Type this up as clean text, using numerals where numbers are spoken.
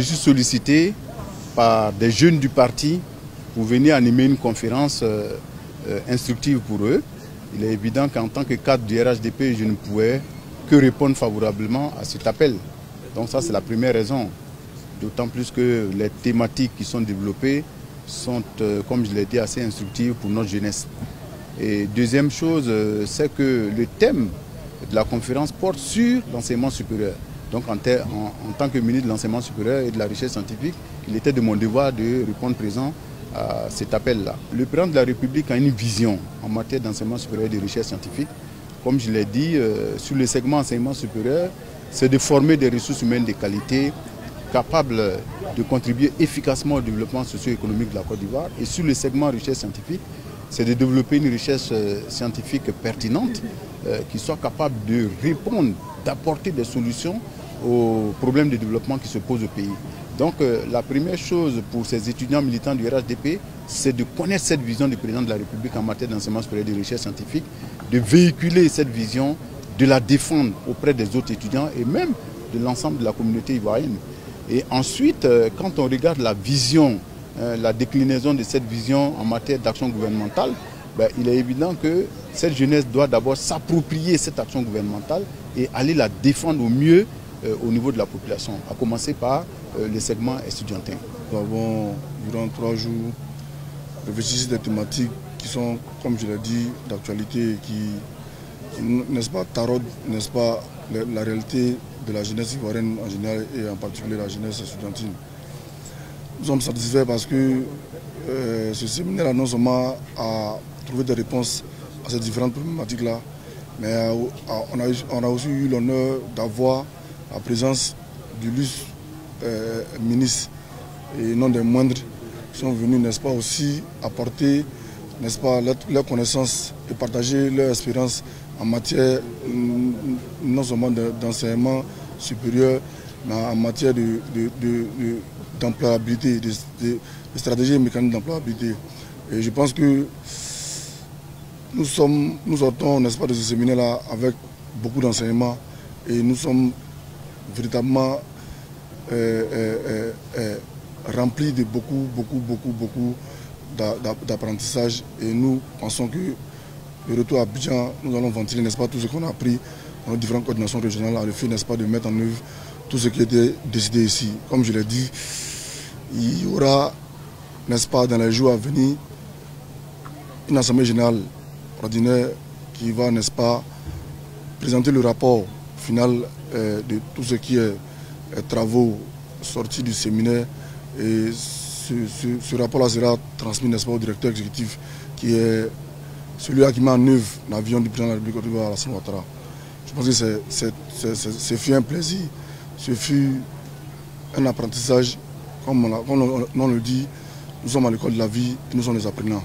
suis sollicité par des jeunes du parti pour venir animer une conférence instructive pour eux. Il est évident qu'en tant que cadre du RHDP, je ne pouvais que répondre favorablement à cet appel. Donc ça, c'est la première raison. D'autant plus que les thématiques qui sont développées sont, comme je l'ai dit, assez instructives pour notre jeunesse. Et deuxième chose, c'est que le thème de la conférence porte sur l'enseignement supérieur. Donc en tant que ministre de l'enseignement supérieur et de la recherche scientifique, il était de mon devoir de répondre présent à cet appel-là. Le président de la République a une vision en matière d'enseignement supérieur et de recherche scientifique. Comme je l'ai dit, sur le segment enseignement supérieur, c'est de former des ressources humaines de qualité capables de contribuer efficacement au développement socio-économique de la Côte d'Ivoire. Et sur le segment recherche scientifique, c'est de développer une recherche scientifique pertinente qui soit capable de répondre, d'apporter des solutions aux problèmes de développement qui se posent au pays. Donc la première chose pour ces étudiants militants du RHDP, c'est de connaître cette vision du président de la République en matière d'enseignement supérieur et de recherche scientifique, de véhiculer cette vision, de la défendre auprès des autres étudiants et même de l'ensemble de la communauté ivoirienne. Et ensuite, quand on regarde la vision, la déclinaison de cette vision en matière d'action gouvernementale, il est évident que cette jeunesse doit d'abord s'approprier cette action gouvernementale et aller la défendre au mieux au niveau de la population, à commencer par les segments estudiantins. Nous avons, durant 3 jours, réfléchi sur des thématiques qui sont, comme je l'ai dit, d'actualité et qui, n'est-ce pas, taraudent, n'est-ce pas, la réalité de la jeunesse ivoirienne en général et en particulier la jeunesse estudiantine. Nous sommes satisfaits parce que ce séminaire non seulement a trouvé des réponses à ces différentes problématiques-là, mais on a aussi eu l'honneur d'avoir la présence du LUS ministre et non des moindres qui sont venus, n'est-ce pas, aussi apporter, n'est-ce pas, leurs connaissances et partager leur expérience en matière non seulement d'enseignement supérieur, mais en matière d'employabilité, de stratégies et mécanismes d'employabilité. Et je pense que nous sortons, n'est-ce pas, de ce séminaire-là avec beaucoup d'enseignements et nous sommes véritablement remplis de beaucoup d'apprentissage et nous pensons que le retour à Abidjan, nous allons ventiler, n'est-ce pas, tout ce qu'on a appris dans les différentes coordinations régionales, à le fait, n'est-ce pas, de mettre en œuvre tout ce qui a été décidé ici. Comme je l'ai dit, il y aura, n'est-ce pas, dans les jours à venir, une assemblée générale ordinaire qui va, n'est-ce pas, présenter le rapport final de tout ce qui est travaux sortis du séminaire. Et ce rapport-là sera transmis, n'est-ce pas, au directeur exécutif qui est celui-là qui met en œuvre la vision du président de la République Côte d'Ivoire, Alassane Ouattara. Je pense que ce fut un plaisir, ce fut un apprentissage, comme on le dit, nous sommes à l'école de la vie et nous sommes les apprenants.